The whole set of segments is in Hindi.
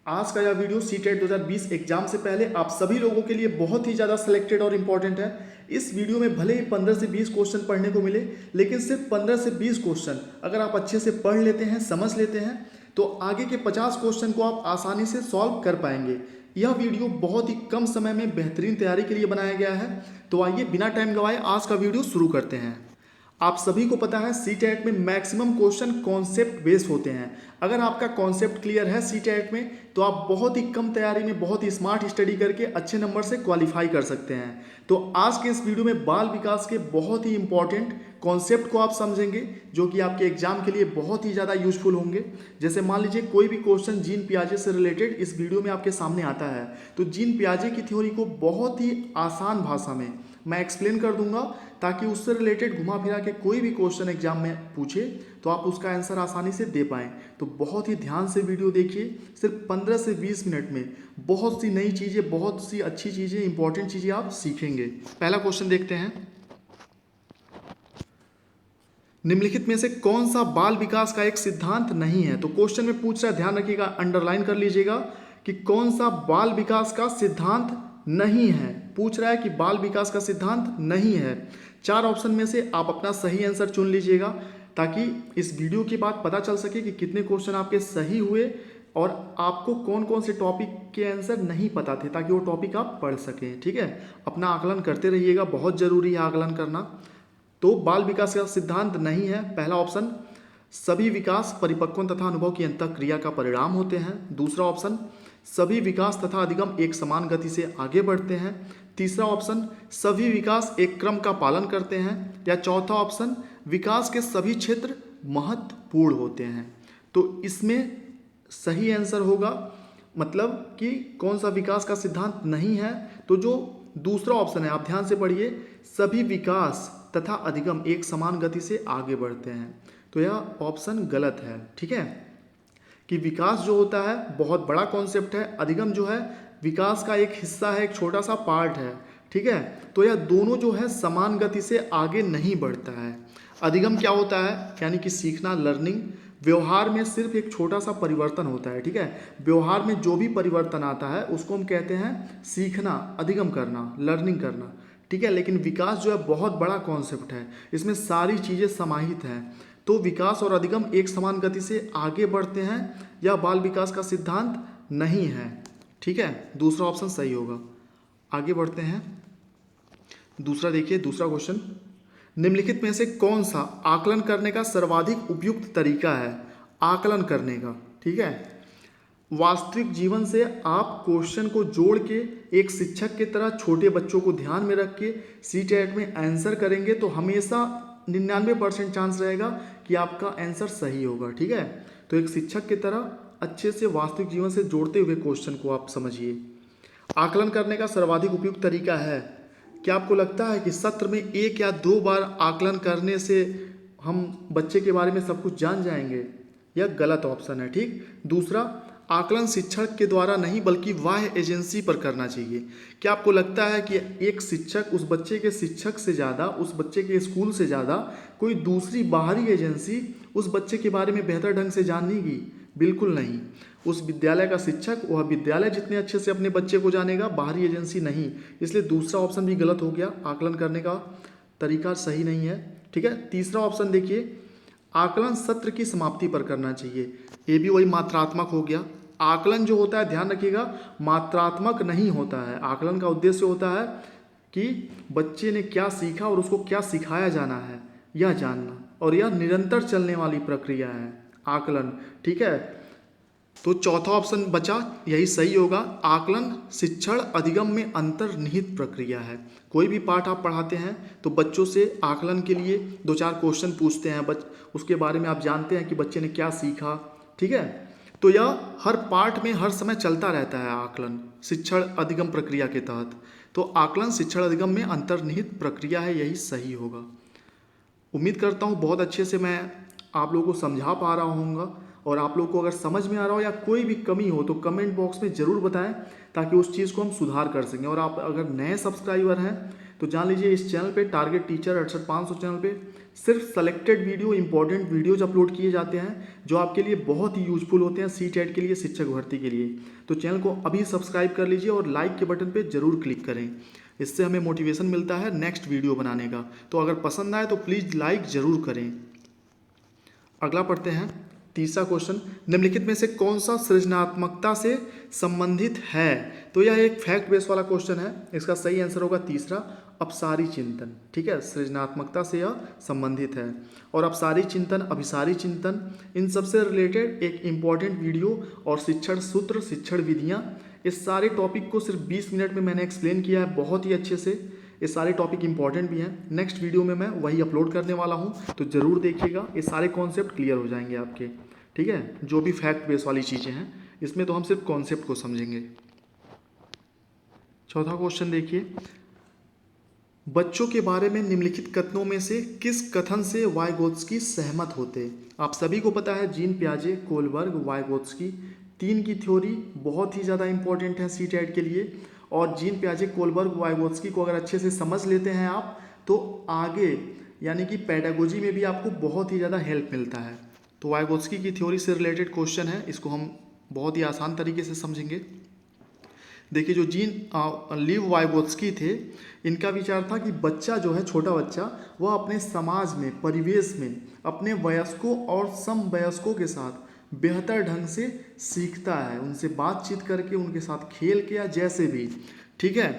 आज का यह वीडियो सीटेट 2020 एग्जाम से पहले आप सभी लोगों के लिए बहुत ही ज़्यादा सिलेक्टेड और इम्पॉर्टेंट है। इस वीडियो में भले ही 15 से 20 क्वेश्चन पढ़ने को मिले, लेकिन सिर्फ 15 से 20 क्वेश्चन अगर आप अच्छे से पढ़ लेते हैं, समझ लेते हैं, तो आगे के 50 क्वेश्चन को आप आसानी से सॉल्व कर पाएंगे। यह वीडियो बहुत ही कम समय में बेहतरीन तैयारी के लिए बनाया गया है। तो आइए बिना टाइम गवाए आज का वीडियो शुरू करते हैं। आप सभी को पता है सीटेट में मैक्सिमम क्वेश्चन कॉन्सेप्ट बेस्ड होते हैं। अगर आपका कॉन्सेप्ट क्लियर है सीटेट में, तो आप बहुत ही कम तैयारी में बहुत ही स्मार्ट स्टडी करके अच्छे नंबर से क्वालिफाई कर सकते हैं। तो आज के इस वीडियो में बाल विकास के बहुत ही इंपॉर्टेंट कॉन्सेप्ट को आप समझेंगे, जो कि आपके एग्जाम के लिए बहुत ही ज़्यादा यूजफुल होंगे। जैसे मान लीजिए कोई भी क्वेश्चन जीन पियाजे से रिलेटेड इस वीडियो में आपके सामने आता है, तो जीन पियाजे की थ्योरी को बहुत ही आसान भाषा में मैं एक्सप्लेन कर दूंगा, ताकि उससे रिलेटेड घुमा फिरा के कोई भी क्वेश्चन एग्जाम में पूछे तो आप उसका आंसर आसानी से दे पाएँ। तो बहुत ही ध्यान से वीडियो देखिए। सिर्फ 15 से 20 मिनट में बहुत सी नई चीज़ें, बहुत सी अच्छी चीज़ें, इंपॉर्टेंट चीज़ें आप सीखेंगे। पहला क्वेश्चन देखते हैं। निम्नलिखित में से कौन सा बाल विकास का एक सिद्धांत नहीं है? तो क्वेश्चन में पूछ रहा है, ध्यान रखिएगा, अंडरलाइन कर लीजिएगा कि कौन सा बाल विकास का सिद्धांत नहीं है। पूछ रहा है कि बाल विकास का सिद्धांत नहीं है। 4 ऑप्शन में से आप अपना सही आंसर चुन लीजिएगा, ताकि इस वीडियो के बाद पता चल सके कि कितने क्वेश्चन आपके सही हुए और आपको कौन कौन से टॉपिक के आंसर नहीं पता थे, ताकि वो टॉपिक आप पढ़ सकें। ठीक है, अपना आकलन करते रहिएगा, बहुत ज़रूरी है आकलन करना। तो बाल विकास का सिद्धांत नहीं है। पहला ऑप्शन, सभी विकास परिपक्वन तथा अनुभव की अंतःक्रिया का परिणाम होते हैं। दूसरा ऑप्शन, सभी विकास तथा अधिगम एक समान गति से आगे बढ़ते हैं। तीसरा ऑप्शन, सभी विकास एक क्रम का पालन करते हैं। या चौथा ऑप्शन, विकास के सभी क्षेत्र महत्वपूर्ण होते हैं। तो इसमें सही आंसर होगा, मतलब कि कौन सा विकास का सिद्धांत नहीं है, तो जो दूसरा ऑप्शन है, आप ध्यान से पढ़िए, सभी विकास तथा अधिगम एक समान गति से आगे बढ़ते हैं। तो यह ऑप्शन गलत है। ठीक है, कि विकास जो होता है बहुत बड़ा कॉन्सेप्ट है, अधिगम जो है विकास का एक हिस्सा है, एक छोटा सा पार्ट है। ठीक है, तो यह दोनों जो है समान गति से आगे नहीं बढ़ता है। अधिगम क्या होता है? यानी कि सीखना, लर्निंग। व्यवहार में सिर्फ एक छोटा सा परिवर्तन होता है। ठीक है, व्यवहार में जो भी परिवर्तन आता है उसको हम कहते हैं सीखना, अधिगम करना, लर्निंग करना। ठीक है, लेकिन विकास जो है बहुत बड़ा कॉन्सेप्ट है, इसमें सारी चीज़ें समाहित हैं। तो विकास और अधिगम एक समान गति से आगे बढ़ते हैं, यह बाल विकास का सिद्धांत नहीं है। ठीक है, दूसरा ऑप्शन सही होगा। आगे बढ़ते हैं। दूसरा देखिए, दूसरा क्वेश्चन, निम्नलिखित में से कौन सा आकलन करने का सर्वाधिक उपयुक्त तरीका है? आकलन करने का, ठीक है, वास्तविक जीवन से आप क्वेश्चन को जोड़ के एक शिक्षक की तरह छोटे बच्चों को ध्यान में रख के सीटेट में आंसर करेंगे, तो हमेशा 99% चांस रहेगा कि आपका आंसर सही होगा। ठीक है, तो एक शिक्षक की तरह अच्छे से वास्तविक जीवन से जोड़ते हुए क्वेश्चन को आप समझिए। आकलन करने का सर्वाधिक उपयुक्त तरीका है। क्या आपको लगता है कि सत्र में 1 या 2 बार आकलन करने से हम बच्चे के बारे में सब कुछ जान जाएंगे? यह गलत ऑप्शन है। ठीक, दूसरा, आकलन शिक्षक के द्वारा नहीं बल्कि बाह्य एजेंसी पर करना चाहिए। क्या आपको लगता है कि एक शिक्षक उस बच्चे के शिक्षक से ज़्यादा, उस बच्चे के स्कूल से ज़्यादा कोई दूसरी बाहरी एजेंसी उस बच्चे के बारे में बेहतर ढंग से जानेगी? बिल्कुल नहीं। उस विद्यालय का शिक्षक वह विद्यालय जितने अच्छे से अपने बच्चे को जानेगा, बाहरी एजेंसी नहीं। इसलिए दूसरा ऑप्शन भी गलत हो गया, आकलन करने का तरीका सही नहीं है। ठीक है, तीसरा ऑप्शन देखिए, आकलन सत्र की समाप्ति पर करना चाहिए। ये भी वही मात्रात्मक हो गया। आकलन जो होता है, ध्यान रखिएगा, मात्रात्मक नहीं होता है। आकलन का उद्देश्य होता है कि बच्चे ने क्या सीखा और उसको क्या सिखाया जाना है, यह जानना, और यह निरंतर चलने वाली प्रक्रिया है आकलन। ठीक है, तो चौथा ऑप्शन बचा, यही सही होगा। आकलन शिक्षण अधिगम में अंतर्निहित प्रक्रिया है। कोई भी पाठ आप पढ़ाते हैं तो बच्चों से आकलन के लिए 2-4 क्वेश्चन पूछते हैं, उसके बारे में आप जानते हैं कि बच्चे ने क्या सीखा। ठीक है, तो यह हर पाठ में हर समय चलता रहता है आकलन शिक्षण अधिगम प्रक्रिया के तहत। तो आकलन शिक्षण अधिगम में अंतर्निहित प्रक्रिया है, यही सही होगा। उम्मीद करता हूँ बहुत अच्छे से मैं आप लोगों को समझा पा रहा हूँगा, और आप लोग को अगर समझ में आ रहा हो या कोई भी कमी हो तो कमेंट बॉक्स में ज़रूर बताएं, ताकि उस चीज़ को हम सुधार कर सकें। और आप अगर नए सब्सक्राइबर हैं तो जान लीजिए इस चैनल पे टारगेट टीचर 68500 चैनल पे सिर्फ selected video, important videos upload किए जाते हैं जो आपके लिए बहुत ही यूजफुल होते हैं CTET के लिए, शिक्षक भर्ती के लिए। तो चैनल को अभी सब्सक्राइब कर लीजिए और लाइक के बटन पे जरूर क्लिक करें, इससे हमें मोटिवेशन मिलता है नेक्स्ट वीडियो बनाने का। तो अगर पसंद आए तो प्लीज़ लाइक ज़रूर करें। अगला पढ़ते हैं तीसरा क्वेश्चन, निम्नलिखित में से कौन सा सृजनात्मकता से संबंधित है? तो यह एक फैक्ट बेस वाला क्वेश्चन है, इसका सही आंसर होगा तीसरा, अपसारी चिंतन। ठीक है, सृजनात्मकता से यह संबंधित है। और अपसारी चिंतन, अभिसारी चिंतन, इन सबसे रिलेटेड एक इम्पॉर्टेंट वीडियो और शिक्षण सूत्र, शिक्षण विधियाँ, इस सारे टॉपिक को सिर्फ 20 मिनट में मैंने एक्सप्लेन किया है बहुत ही अच्छे से। ये सारे टॉपिक इंपॉर्टेंट भी हैं, नेक्स्ट वीडियो में मैं वही अपलोड करने वाला हूँ, तो ज़रूर देखिएगा, ये सारे कॉन्सेप्ट क्लियर हो जाएंगे आपके। ठीक है, जो भी फैक्ट बेस वाली चीज़ें हैं इसमें तो हम सिर्फ कॉन्सेप्ट को समझेंगे। चौथा क्वेश्चन देखिए, बच्चों के बारे में निम्नलिखित कथनों में से किस कथन से वाइगोत्स्की सहमत होते? आप सभी को पता है जीन पियाजे, कोलबर्ग, वाइगोत्स्की, तीन की थ्योरी बहुत ही ज़्यादा इंपॉर्टेंट है CTET के लिए। और जीन पियाजे, कोलबर्ग, वाइगोत्स्की को अगर अच्छे से समझ लेते हैं आप तो आगे यानी कि पेडागोजी में भी आपको बहुत ही ज़्यादा हेल्प मिलता है। तो वाइगोत्स्की की थ्योरी से रिलेटेड क्वेश्चन है, इसको हम बहुत ही आसान तरीके से समझेंगे। देखिए, जो जीन लीव वाइगोत्स्की थे, इनका विचार था कि बच्चा जो है, छोटा बच्चा, वह अपने समाज में, परिवेश में अपने वयस्कों और समवयस्कों के साथ बेहतर ढंग से सीखता है, उनसे बातचीत करके, उनके साथ खेल के या जैसे भी। ठीक है,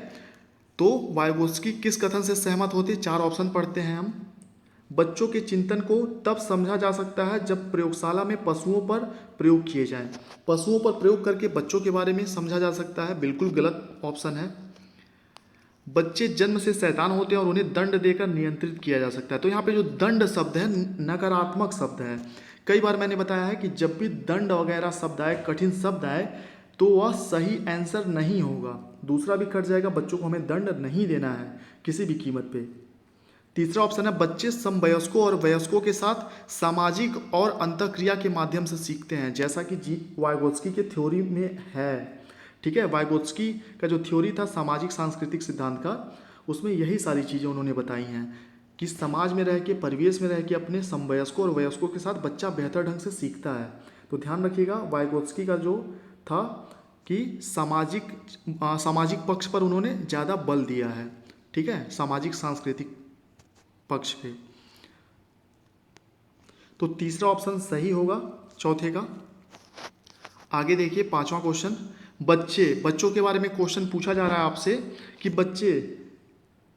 तो वाइगोत्स्की किस कथन से सहमत होते? 4 ऑप्शन पढ़ते हैं हम। बच्चों के चिंतन को तब समझा जा सकता है जब प्रयोगशाला में पशुओं पर प्रयोग किए जाएं। पशुओं पर प्रयोग करके बच्चों के बारे में समझा जा सकता है, बिल्कुल गलत ऑप्शन है। बच्चे जन्म से शैतान होते हैं और उन्हें दंड देकर नियंत्रित किया जा सकता है। तो यहाँ पे जो दंड शब्द है नकारात्मक शब्द है। कई बार मैंने बताया है कि जब भी दंड वगैरह शब्द आए, कठिन शब्द आए, तो वह सही आंसर नहीं होगा, दूसरा भी कट जाएगा। बच्चों को हमें दंड नहीं देना है किसी भी कीमत पे। तीसरा ऑप्शन है, बच्चे समवयस्कों और वयस्कों के साथ सामाजिक और अंतःक्रिया के माध्यम से सीखते हैं, जैसा कि वाइगोत्स्की के थ्योरी में है। ठीक है, वाइगोत्स्की का जो थ्योरी था सामाजिक सांस्कृतिक सिद्धांत का, उसमें यही सारी चीज़ें उन्होंने बताई हैं कि समाज में रह के, परिवेश में रह के अपने समवयस्कों और वयस्कों के साथ बच्चा बेहतर ढंग से सीखता है। तो ध्यान रखिएगा, वाइगोत्स्की का जो था कि सामाजिक पक्ष पर उन्होंने ज़्यादा बल दिया है। ठीक है, सामाजिक सांस्कृतिक पक्ष पे। तो तीसरा ऑप्शन सही होगा चौथे का। आगे देखिए 5वां क्वेश्चन, बच्चों के बारे में क्वेश्चन पूछा जा रहा है आपसे कि बच्चे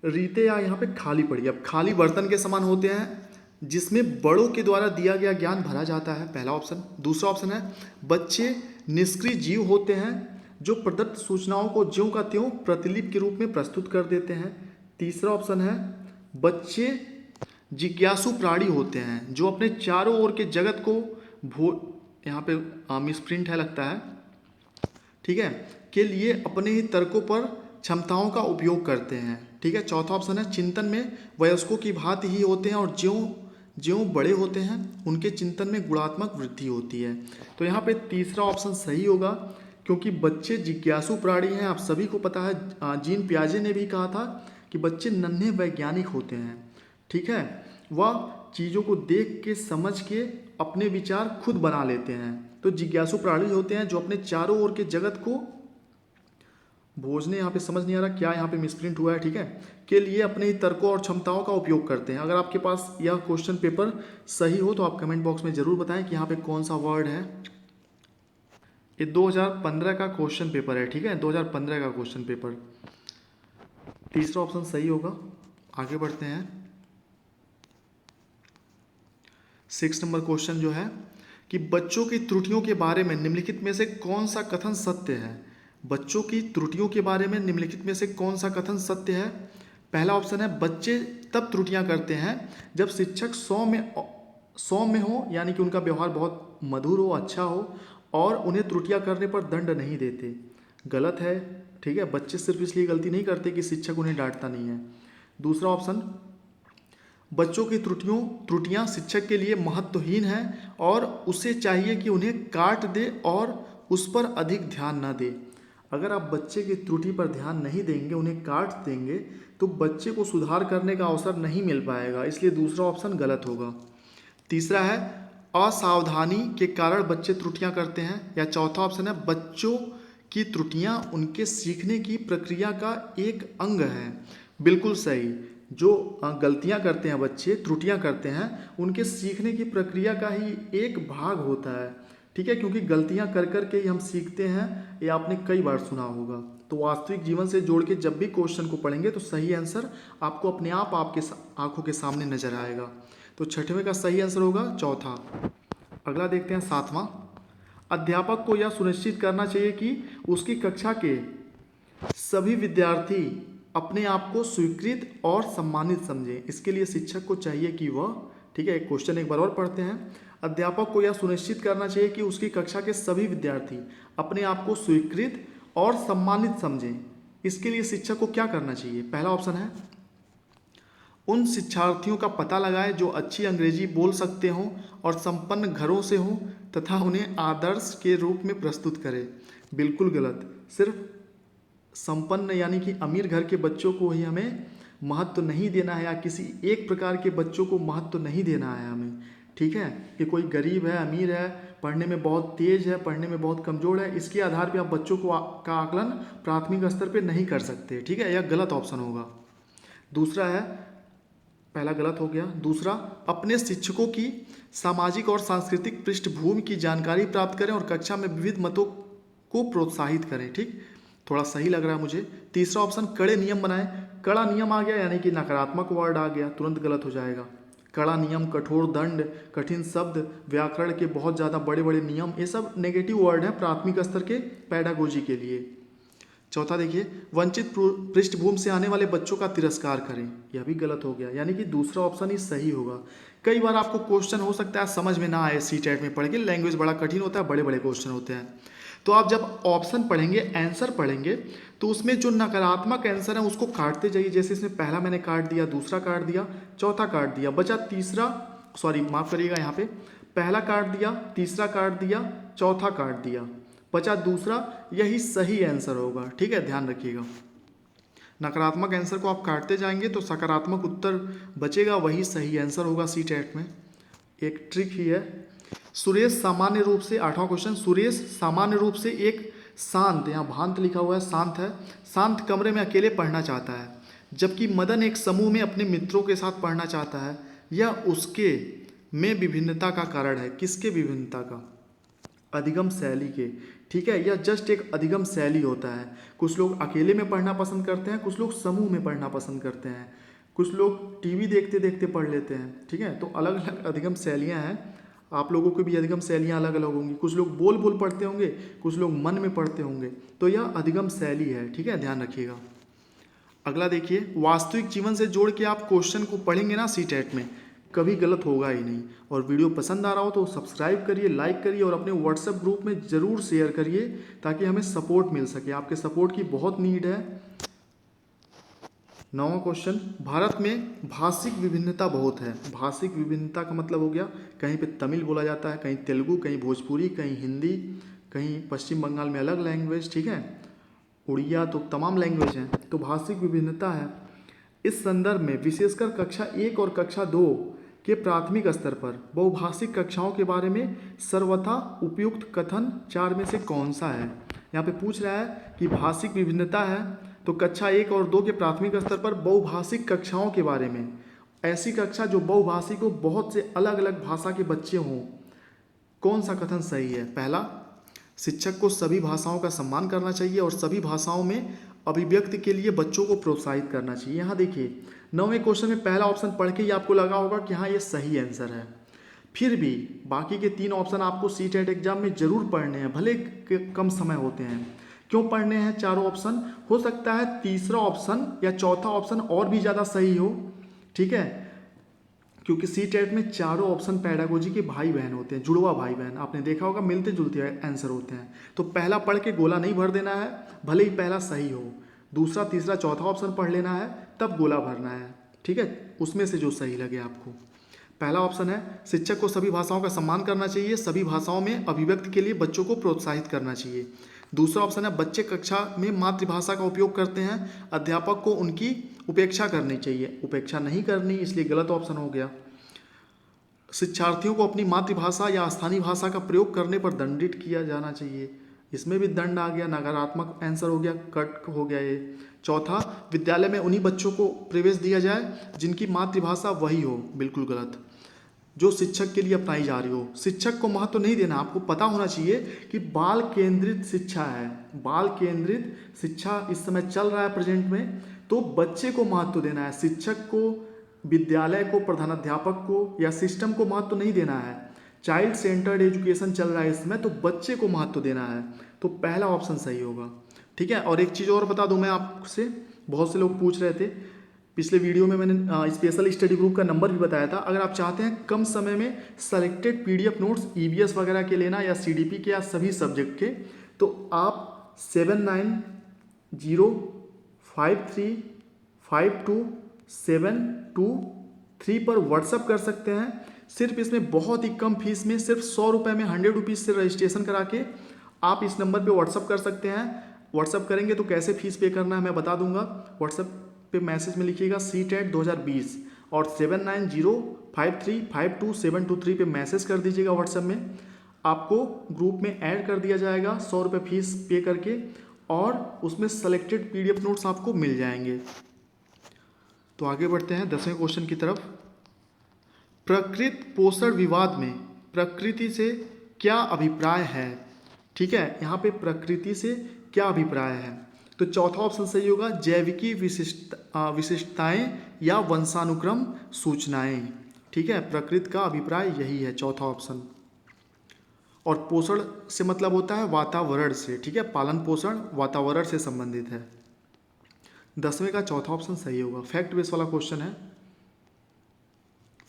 रीते या यहाँ पे खाली पड़ी, अब खाली बर्तन के समान होते हैं जिसमें बड़ों के द्वारा दिया गया ज्ञान भरा जाता है, पहला ऑप्शन। दूसरा ऑप्शन है, बच्चे निष्क्रिय जीव होते हैं जो प्रदत्त सूचनाओं को ज्यों का त्यों प्रतिलिपि के रूप में प्रस्तुत कर देते हैं। तीसरा ऑप्शन है, बच्चे जिज्ञासु प्राणी होते हैं जो अपने चारों ओर के जगत को यहाँ पे मिसप्रिंट है लगता है, ठीक है, के लिए अपने ही तर्कों पर क्षमताओं का उपयोग करते हैं। ठीक है, चौथा ऑप्शन है, चिंतन में वयस्कों की भांति ही होते हैं और ज्यों ज्यों बड़े होते हैं उनके चिंतन में गुणात्मक वृद्धि होती है। तो यहाँ पे तीसरा ऑप्शन सही होगा क्योंकि बच्चे जिज्ञासु प्राणी हैं। आप सभी को पता है, जीन पियाजे ने भी कहा था कि बच्चे नन्हे वैज्ञानिक होते हैं। ठीक है, वह चीज़ों को देख के, समझ के अपने विचार खुद बना लेते हैं। तो जिज्ञासु प्राणी होते हैं जो अपने चारों ओर के जगत को भोजने, यहाँ पे समझ नहीं आ रहा क्या यहाँ पे मिसप्रिंट हुआ है, ठीक है, के लिए अपने ही तर्कों और क्षमताओं का उपयोग करते हैं। अगर आपके पास यह क्वेश्चन पेपर सही हो तो आप कमेंट बॉक्स में ज़रूर बताएं कि यहाँ पे कौन सा वर्ड है। ये 2015 का क्वेश्चन पेपर है, ठीक है, 2015 का क्वेश्चन पेपर। तीसरा ऑप्शन सही होगा। आगे बढ़ते हैं। 6 नंबर क्वेश्चन जो है कि बच्चों की त्रुटियों के बारे में निम्नलिखित में से कौन सा कथन सत्य है? बच्चों की त्रुटियों के बारे में निम्नलिखित में से कौन सा कथन सत्य है? पहला ऑप्शन है, बच्चे तब त्रुटियां करते हैं जब शिक्षक सौम्य हो, यानी कि उनका व्यवहार बहुत मधुर हो, अच्छा हो और उन्हें त्रुटियां करने पर दंड नहीं देते। गलत है। ठीक है, बच्चे सिर्फ इसलिए गलती नहीं करते कि शिक्षक उन्हें डांटता नहीं है। दूसरा ऑप्शन, बच्चों की त्रुटियां शिक्षक के लिए महत्वहीन हैं और उसे चाहिए कि उन्हें काट दे और उस पर अधिक ध्यान न दे। अगर आप बच्चे की त्रुटि पर ध्यान नहीं देंगे, उन्हें काट देंगे, तो बच्चे को सुधार करने का अवसर नहीं मिल पाएगा, इसलिए दूसरा ऑप्शन गलत होगा। तीसरा है असावधानी के कारण बच्चे त्रुटियां करते हैं, या चौथा ऑप्शन है बच्चों की त्रुटियां उनके सीखने की प्रक्रिया का एक अंग है। बिल्कुल सही। जो गलतियां करते हैं बच्चे, त्रुटियां करते हैं, उनके सीखने की प्रक्रिया का ही एक भाग होता है। ठीक है, क्योंकि गलतियां कर कर के ही हम सीखते हैं, ये आपने कई बार सुना होगा। तो वास्तविक जीवन से जोड़ के जब भी क्वेश्चन को पढ़ेंगे तो सही आंसर आपको अपने आप आपके आंखों के सामने नजर आएगा। तो छठवें का सही आंसर होगा चौथा। अगला देखते हैं सातवां। अध्यापक को यह सुनिश्चित करना चाहिए कि उसकी कक्षा के सभी विद्यार्थी अपने आप को स्वीकृत और सम्मानित समझें। इसके लिए शिक्षक को चाहिए कि वह, ठीक है, एक क्वेश्चन एक बार और पढ़ते हैं। अध्यापक को यह सुनिश्चित करना चाहिए कि उसकी कक्षा के सभी विद्यार्थी अपने आप को स्वीकृत और सम्मानित समझें। इसके लिए शिक्षक को क्या करना चाहिए? पहला ऑप्शन है उन शिक्षार्थियों का पता लगाएं जो अच्छी अंग्रेजी बोल सकते हों और संपन्न घरों से हों तथा उन्हें आदर्श के रूप में प्रस्तुत करें। बिल्कुल गलत। सिर्फ संपन्न यानी कि अमीर घर के बच्चों को ही हमें महत्व नहीं देना है, या किसी एक प्रकार के बच्चों को महत्व नहीं देना है हमें। ठीक है, कि कोई गरीब है, अमीर है, पढ़ने में बहुत तेज है, पढ़ने में बहुत कमज़ोर है, इसके आधार पे आप बच्चों को का आकलन प्राथमिक स्तर पे नहीं कर सकते। ठीक है, यह गलत ऑप्शन होगा। दूसरा है, पहला गलत हो गया। दूसरा, अपने शिक्षकों की सामाजिक और सांस्कृतिक पृष्ठभूमि की जानकारी प्राप्त करें और कक्षा में विविध मतों को प्रोत्साहित करें। ठीक, थोड़ा सही लग रहा है मुझे। तीसरा ऑप्शन, कड़े नियम बनाएं। कड़ा नियम आ गया यानी कि नकारात्मक वर्ड आ गया, तुरंत गलत हो जाएगा। कड़ा नियम, कठोर दंड, कठिन शब्द, व्याकरण के बहुत ज़्यादा बड़े बड़े नियम, ये सब नेगेटिव वर्ड हैं प्राथमिक स्तर के पैडागोजी के लिए। चौथा देखिए, वंचित पृष्ठभूमि से आने वाले बच्चों का तिरस्कार करें। यह भी गलत हो गया, यानी कि दूसरा ऑप्शन ही सही होगा। कई बार आपको क्वेश्चन हो सकता है समझ में ना आए, सीटेट में पढ़ के, लैंग्वेज बड़ा कठिन होता है, बड़े बड़े क्वेश्चन होते हैं। तो आप जब ऑप्शन पढ़ेंगे, आंसर पढ़ेंगे, तो उसमें जो नकारात्मक आंसर है उसको काटते जाइए। जैसे इसमें पहला मैंने काट दिया, दूसरा काट दिया, चौथा काट दिया, बचा तीसरा, सॉरी माफ़ करिएगा, यहाँ पे पहला काट दिया, तीसरा काट दिया, चौथा काट दिया, बचा दूसरा, यही सही आंसर होगा। ठीक है, ध्यान रखिएगा। नकारात्मक आंसर को आप काटते जाएंगे तो सकारात्मक उत्तर बचेगा, वही सही आंसर होगा सीटेट में। एक ट्रिक ही है। सुरेश सामान्य रूप से, आठवां क्वेश्चन, सुरेश सामान्य रूप से एक शांत, यहाँ भांत लिखा हुआ है, शांत है, शांत कमरे में अकेले पढ़ना चाहता है, जबकि मदन एक समूह में अपने मित्रों के साथ पढ़ना चाहता है। यह उसके में विभिन्नता का कारण है। किसके विभिन्नता का? अधिगम शैली के। ठीक है, यह जस्ट एक अधिगम शैली होता है। कुछ लोग अकेले में पढ़ना पसंद करते हैं, कुछ लोग समूह में पढ़ना पसंद करते हैं, कुछ लोग टीवी देखते देखते पढ़ लेते हैं। ठीक है, तो अलग अलग अधिगम शैलियाँ हैं। आप लोगों की भी अधिगम शैलियाँ अलग अलग होंगी। कुछ लोग बोल बोल पढ़ते होंगे, कुछ लोग मन में पढ़ते होंगे। तो यह अधिगम शैली है। ठीक है, ध्यान रखिएगा। अगला देखिए, वास्तविक जीवन से जोड़ के आप क्वेश्चन को पढ़ेंगे ना सीटेट में, कभी गलत होगा ही नहीं। और वीडियो पसंद आ रहा हो तो सब्सक्राइब करिए, लाइक करिए और अपने व्हाट्सएप ग्रुप में ज़रूर शेयर करिए ताकि हमें सपोर्ट मिल सके। आपके सपोर्ट की बहुत नीड है। 9वां क्वेश्चन, भारत में भाषिक विभिन्नता बहुत है। भाषिक विभिन्नता का मतलब हो गया, कहीं पे तमिल बोला जाता है, कहीं तेलुगु, कहीं भोजपुरी, कहीं हिंदी, कहीं पश्चिम बंगाल में अलग लैंग्वेज। ठीक है, उड़िया, तो तमाम लैंग्वेज हैं। तो भाषिक विभिन्नता है। इस संदर्भ में विशेषकर कक्षा 1 और कक्षा 2 के प्राथमिक स्तर पर बहुभाषिक कक्षाओं के बारे में सर्वथा उपयुक्त कथन 4 में से कौन सा है? यहाँ पे पूछ रहा है कि भाषिक विभिन्नता है, तो कक्षा 1 और 2 के प्राथमिक स्तर पर बहुभाषिक कक्षाओं के बारे में, ऐसी कक्षा जो बहुभाषिक हो, बहुत से अलग अलग भाषा के बच्चे हों, कौन सा कथन सही है? पहला, शिक्षक को सभी भाषाओं का सम्मान करना चाहिए और सभी भाषाओं में अभिव्यक्ति के लिए बच्चों को प्रोत्साहित करना चाहिए। यहाँ देखिए 9वें क्वेश्चन में पहला ऑप्शन पढ़ के ही आपको लगा होगा कि हाँ ये सही आंसर है। फिर भी बाकी के 3 ऑप्शन आपको सीटेट एग्जाम में जरूर पढ़ने हैं, भले कम समय होते हैं। क्यों पढ़ने हैं चारों ऑप्शन? हो सकता है तीसरा ऑप्शन या चौथा ऑप्शन और भी ज़्यादा सही हो। ठीक है, क्योंकि सीटेट में चारों ऑप्शन पैडागोजी के भाई बहन होते हैं, जुड़वा भाई बहन, आपने देखा होगा, मिलते जुलते आंसर होते हैं। तो पहला पढ़ के गोला नहीं भर देना है, भले ही पहला सही हो, दूसरा तीसरा चौथा ऑप्शन पढ़ लेना है, तब गोला भरना है। ठीक है, उसमें से जो सही लगे आपको। पहला ऑप्शन है, शिक्षक को सभी भाषाओं का सम्मान करना चाहिए, सभी भाषाओं में अभिव्यक्ति के लिए बच्चों को प्रोत्साहित करना चाहिए। दूसरा ऑप्शन है बच्चे कक्षा में मातृभाषा का उपयोग करते हैं, अध्यापक को उनकी उपेक्षा करनी चाहिए। उपेक्षा नहीं करनी, इसलिए गलत ऑप्शन हो गया। शिक्षार्थियों को अपनी मातृभाषा या स्थानीय भाषा का प्रयोग करने पर दंडित किया जाना चाहिए, इसमें भी दंड आ गया, नकारात्मक आंसर हो गया, कट हो गया ये। चौथा, विद्यालय में उन्हीं बच्चों को प्रवेश दिया जाए जिनकी मातृभाषा वही हो, बिल्कुल गलत। जो शिक्षक के लिए अपनाई जा रही हो, शिक्षक को महत्व नहीं देना। आपको पता होना चाहिए कि बाल केंद्रित शिक्षा है, बाल केंद्रित शिक्षा इस समय चल रहा है प्रेजेंट में, तो बच्चे को महत्व देना है। शिक्षक को, विद्यालय को, प्रधानाध्यापक को या सिस्टम को महत्व नहीं देना है। चाइल्ड सेंटर्ड एजुकेशन चल रहा है इसमें, तो बच्चे को महत्व देना है, तो पहला ऑप्शन सही होगा। ठीक है। और एक चीज़ और बता दूं मैं आपसे, बहुत से लोग पूछ रहे थे, पिछले वीडियो में मैंने स्पेशल स्टडी ग्रुप का नंबर भी बताया था। अगर आप चाहते हैं कम समय में सेलेक्टेड पीडीएफ नोट्स ईवीएस वगैरह के लेना या सीडीपी के या सभी सब्जेक्ट के, तो आप 7905352723 पर व्हाट्सअप कर सकते हैं। सिर्फ इसमें बहुत ही कम फीस में, सिर्फ 100 रुपये में 100 रुपीज़ से रजिस्ट्रेशन करा के आप इस नंबर पे व्हाट्सअप कर सकते हैं। व्हाट्सअप करेंगे तो कैसे फीस पे करना है मैं बता दूंगा। व्हाट्सअप पे मैसेज में लिखिएगा CTET 2020 और 7905352723 पे मैसेज कर दीजिएगा व्हाट्सएप में। आपको ग्रुप में ऐड कर दिया जाएगा 100 रुपये फीस पे करके, और उसमें सेलेक्टेड PDF नोट्स आपको मिल जाएंगे। तो आगे बढ़ते हैं 10वें क्वेश्चन की तरफ। प्रकृति पोषण विवाद में प्रकृति से क्या अभिप्राय है? ठीक है, यहाँ पे प्रकृति से क्या अभिप्राय है, तो चौथा ऑप्शन सही होगा, जैविकी विशिष्टताएं या वंशानुक्रम सूचनाएं। ठीक है, प्रकृति का अभिप्राय यही है, चौथा ऑप्शन। और पोषण से मतलब होता है वातावरण से। ठीक है, पालन पोषण वातावरण से संबंधित है। 10वें का चौथा ऑप्शन सही होगा। फैक्ट बेस वाला क्वेश्चन है।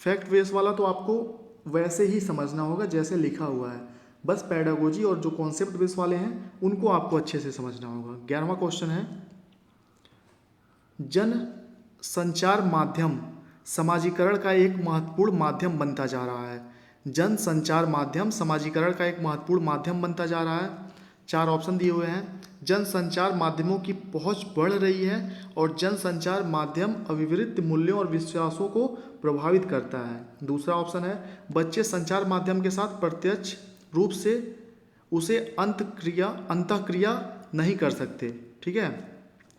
फैक्ट बेस वाला तो आपको वैसे ही समझना होगा जैसे लिखा हुआ है, बस पैडागोजी और जो कॉन्सेप्ट बेस वाले हैं उनको आपको अच्छे से समझना होगा। 11वां क्वेश्चन है, जन संचार माध्यम समाजीकरण का एक महत्वपूर्ण माध्यम बनता जा रहा है। जन संचार माध्यम समाजीकरण का एक महत्वपूर्ण माध्यम बनता जा रहा है। 4 ऑप्शन दिए हुए हैं। जन संचार माध्यमों की पहुंच बढ़ रही है और जन संचार माध्यम अभिवृत्त मूल्यों और विश्वासों को प्रभावित करता है। दूसरा ऑप्शन है, बच्चे संचार माध्यम के साथ प्रत्यक्ष रूप से उसे अंतःक्रिया नहीं कर सकते। ठीक है,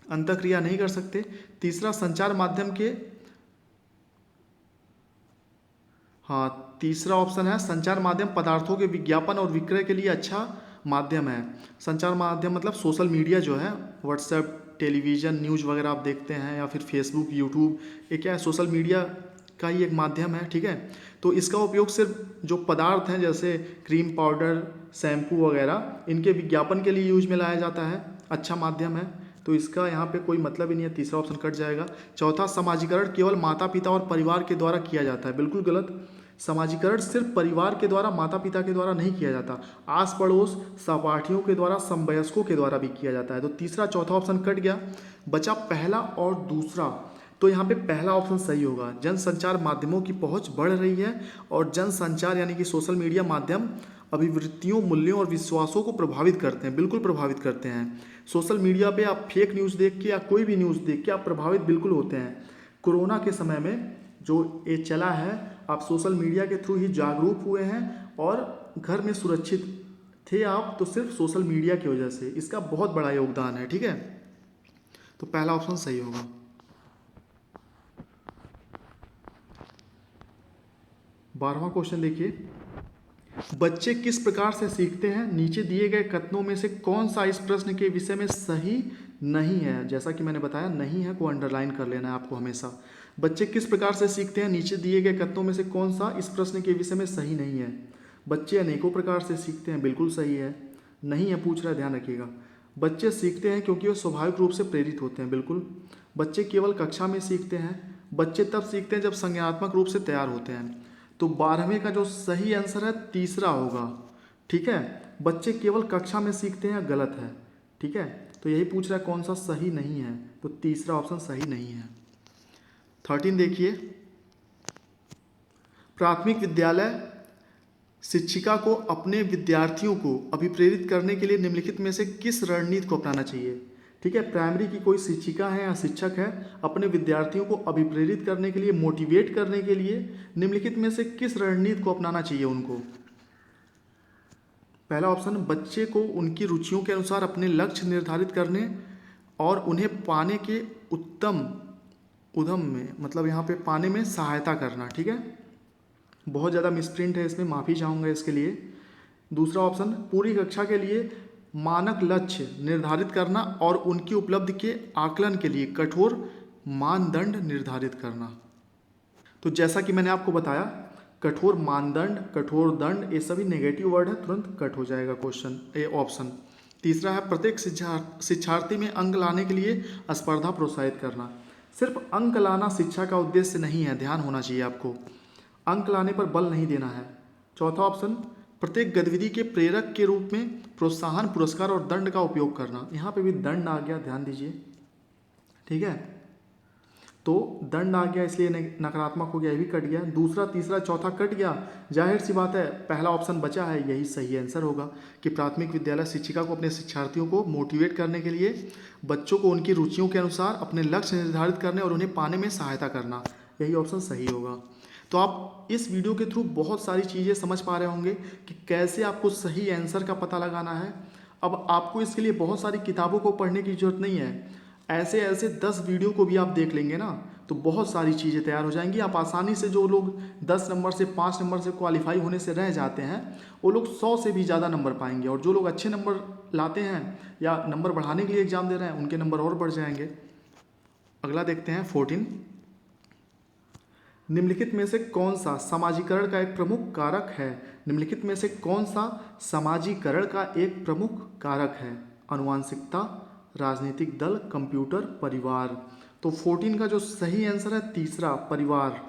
अंतःक्रिया नहीं कर सकते। तीसरा, संचार माध्यम के तीसरा ऑप्शन है, संचार माध्यम पदार्थों के विज्ञापन और विक्रय के लिए अच्छा माध्यम है। संचार माध्यम मतलब सोशल मीडिया जो है, व्हाट्सएप, टेलीविज़न, न्यूज़ वगैरह आप देखते हैं, या फिर फेसबुक, यूट्यूब, ये क्या है, सोशल मीडिया का ही एक माध्यम है। ठीक है, तो इसका उपयोग सिर्फ जो पदार्थ हैं जैसे क्रीम, पाउडर, शैम्पू वगैरह, इनके विज्ञापन के लिए यूज में लाया जाता है। अच्छा माध्यम है, तो इसका यहाँ पे कोई मतलब ही नहीं है, तीसरा ऑप्शन कट जाएगा। चौथा, समाजीकरण केवल माता पिता और परिवार के द्वारा किया जाता है। बिल्कुल गलत। समाजीकरण सिर्फ परिवार के द्वारा, माता पिता के द्वारा नहीं किया जाता, आस पड़ोस, सहपाठियों के द्वारा, समवयस्कों के द्वारा भी किया जाता है। तो तीसरा चौथा ऑप्शन कट गया, बचा पहला और दूसरा। तो यहाँ पे पहला ऑप्शन सही होगा, जनसंचार माध्यमों की पहुंच बढ़ रही है और जनसंचार यानी कि सोशल मीडिया माध्यम अभिवृत्तियों, मूल्यों और विश्वासों को प्रभावित करते हैं। बिल्कुल प्रभावित करते हैं। सोशल मीडिया पे आप फेक न्यूज़ देख के या कोई भी न्यूज़ देख के आप प्रभावित बिल्कुल होते हैं। कोरोना के समय में जो ये चला है, आप सोशल मीडिया के थ्रू ही जागरूक हुए हैं और घर में सुरक्षित थे आप, तो सिर्फ सोशल मीडिया की वजह से। इसका बहुत बड़ा योगदान है। ठीक है, तो पहला ऑप्शन सही होगा। 12वां क्वेश्चन देखिए, बच्चे किस प्रकार से सीखते हैं? नीचे दिए गए कथनों में से कौन सा इस प्रश्न के विषय में सही नहीं है? जैसा कि मैंने बताया, नहीं है को अंडरलाइन कर लेना है आपको हमेशा। बच्चे किस प्रकार से सीखते हैं, नीचे दिए गए कथनों में से कौन सा इस प्रश्न के विषय में सही नहीं है? बच्चे अनेकों प्रकार से सीखते हैं, बिल्कुल सही है। नहीं है पूछ रहा है, ध्यान रखिएगा। बच्चे सीखते हैं क्योंकि वे स्वाभाविक रूप से प्रेरित होते हैं, बिल्कुल। बच्चे केवल कक्षा में सीखते हैं। बच्चे तब सीखते हैं जब संज्ञानात्मक रूप से तैयार होते हैं। तो 12वें का जो सही आंसर है तीसरा होगा। ठीक है, बच्चे केवल कक्षा में सीखते हैं, गलत है। ठीक है, तो यही पूछ रहा है कौन सा सही नहीं है, तो तीसरा ऑप्शन सही नहीं है। 13 देखिए, प्राथमिक विद्यालय शिक्षिका को अपने विद्यार्थियों को अभिप्रेरित करने के लिए निम्नलिखित में से किस रणनीति को अपनाना चाहिए। ठीक है, प्राइमरी की कोई शिक्षिका है या शिक्षक है, अपने विद्यार्थियों को अभिप्रेरित करने के लिए, मोटिवेट करने के लिए निम्नलिखित में से किस रणनीति को अपनाना चाहिए उनको। पहला ऑप्शन, बच्चे को उनकी रुचियों के अनुसार अपने लक्ष्य निर्धारित करने और उन्हें पाने के उद्यम में, मतलब यहाँ पे पाने में सहायता करना। ठीक है, बहुत ज़्यादा मिसप्रिंट है इसमें, माफ़ी चाहूँगा इसके लिए। दूसरा ऑप्शन, पूरी कक्षा के लिए मानक लक्ष्य निर्धारित करना और उनकी उपलब्धि के आकलन के लिए कठोर मानदंड निर्धारित करना। तो जैसा कि मैंने आपको बताया, कठोर मानदंड, कठोर दंड, ये सभी नेगेटिव वर्ड है, तुरंत कट हो जाएगा क्वेश्चन, ये ऑप्शन। तीसरा है, प्रत्येक शिक्षार्थी में अंक लाने के लिए स्पर्धा प्रोत्साहित करना। सिर्फ अंक लाना शिक्षा का उद्देश्य नहीं है, ध्यान होना चाहिए आपको, अंक लाने पर बल नहीं देना है। चौथा ऑप्शन, प्रत्येक गतिविधि के प्रेरक के रूप में प्रोत्साहन, पुरस्कार और दंड का उपयोग करना। यहाँ पे भी दंड आ गया, ध्यान दीजिए। ठीक है, तो दंड आ गया इसलिए नकारात्मक हो गया, ये भी कट गया। दूसरा, तीसरा, चौथा कट गया। जाहिर सी बात है पहला ऑप्शन बचा है, यही सही आंसर होगा कि प्राथमिक विद्यालय शिक्षिका को अपने शिक्षार्थियों को मोटिवेट करने के लिए बच्चों को उनकी रुचियों के अनुसार अपने लक्ष्य निर्धारित करने और उन्हें पाने में सहायता करना, यही ऑप्शन सही होगा। तो आप इस वीडियो के थ्रू बहुत सारी चीज़ें समझ पा रहे होंगे कि कैसे आपको सही आंसर का पता लगाना है। अब आपको इसके लिए बहुत सारी किताबों को पढ़ने की ज़रूरत नहीं है, ऐसे ऐसे 10 वीडियो को भी आप देख लेंगे ना, तो बहुत सारी चीज़ें तैयार हो जाएंगी। आप आसानी से, जो लोग 10 नंबर से, 5 नंबर से क्वालिफाई होने से रह जाते हैं, वो लोग 100 से भी ज़्यादा नंबर पाएंगे, और जो लोग अच्छे नंबर लाते हैं या नंबर बढ़ाने के लिए एग्ज़ाम दे रहे हैं, उनके नंबर और बढ़ जाएंगे। अगला देखते हैं 14, निम्नलिखित में से कौन सा समाजीकरण का एक प्रमुख कारक है। निम्नलिखित में से कौन सा समाजीकरण का एक प्रमुख कारक है। आनुवंशिकता, राजनीतिक दल, कंप्यूटर, परिवार। तो 14 का जो सही आंसर है तीसरा, परिवार।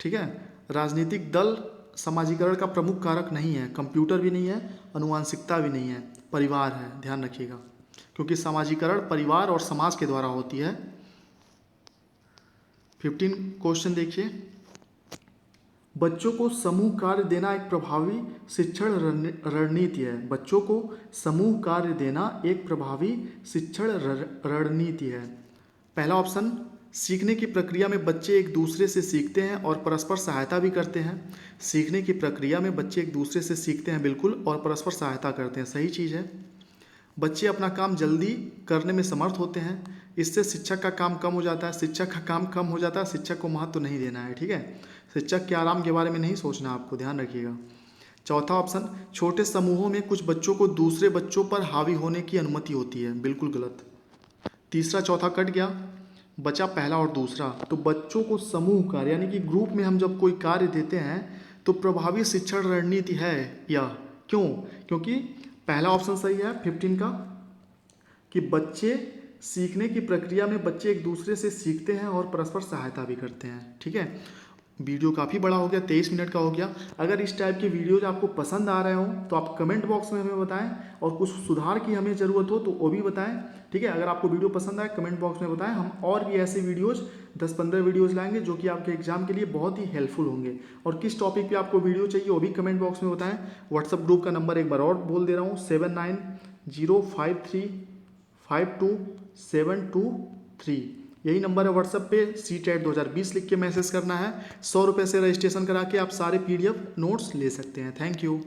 ठीक है, राजनीतिक दल समाजीकरण का प्रमुख कारक नहीं है, कंप्यूटर भी नहीं है, आनुवंशिकता भी नहीं है, परिवार है, ध्यान रखिएगा, क्योंकि समाजीकरण परिवार और समाज के द्वारा होती है। 15 क्वेश्चन देखिए, बच्चों को समूह कार्य देना एक प्रभावी शिक्षण रणनीति है। बच्चों को समूह कार्य देना एक प्रभावी शिक्षण रणनीति है। पहला ऑप्शन, सीखने की प्रक्रिया में बच्चे एक दूसरे से सीखते हैं और परस्पर सहायता भी करते हैं। सीखने की प्रक्रिया में बच्चे एक दूसरे से सीखते हैं, बिल्कुल, और परस्पर सहायता करते हैं, सही चीज़ है। बच्चे अपना काम जल्दी करने में समर्थ होते हैं, इससे शिक्षक का काम कम हो जाता है। शिक्षक का काम कम हो जाता है, शिक्षक को महत्व तो नहीं देना है। ठीक है, शिक्षक के आराम के बारे में नहीं सोचना, आपको ध्यान रखिएगा। चौथा ऑप्शन, छोटे समूहों में कुछ बच्चों को दूसरे बच्चों पर हावी होने की अनुमति होती है, बिल्कुल गलत। तीसरा चौथा कट गया, बचा पहला और दूसरा। तो बच्चों को समूह कार्य यानी कि ग्रुप में हम जब कोई कार्य देते हैं तो प्रभावी शिक्षण रणनीति है या क्यों? क्योंकि पहला ऑप्शन सही है 15 का, कि बच्चे सीखने की प्रक्रिया में बच्चे एक दूसरे से सीखते हैं और परस्पर सहायता भी करते हैं। ठीक है, वीडियो काफ़ी बड़ा हो गया, 23 मिनट का हो गया। अगर इस टाइप के वीडियोज आपको पसंद आ रहे हो तो आप कमेंट बॉक्स में हमें बताएं, और कुछ सुधार की हमें ज़रूरत हो तो वो भी बताएं। ठीक है, अगर आपको वीडियो पसंद आए कमेंट बॉक्स में बताएं, हम और भी ऐसे वीडियोज़ 10-15 वीडियोज़ लाएंगे जो कि आपके एग्जाम के लिए बहुत ही हेल्पफुल होंगे। और किस टॉपिक पर आपको वीडियो चाहिए वो भी कमेंट बॉक्स में बताएँ। व्हाट्सअप ग्रुप का नंबर एक बार और बोल दे रहा हूँ, 7905352723, यही नंबर है व्हाट्सएप पे। CTET 2020 लिख के मैसेज करना है। 100 रुपये से रजिस्ट्रेशन करा के आप सारे PDF नोट्स ले सकते हैं। Thank you.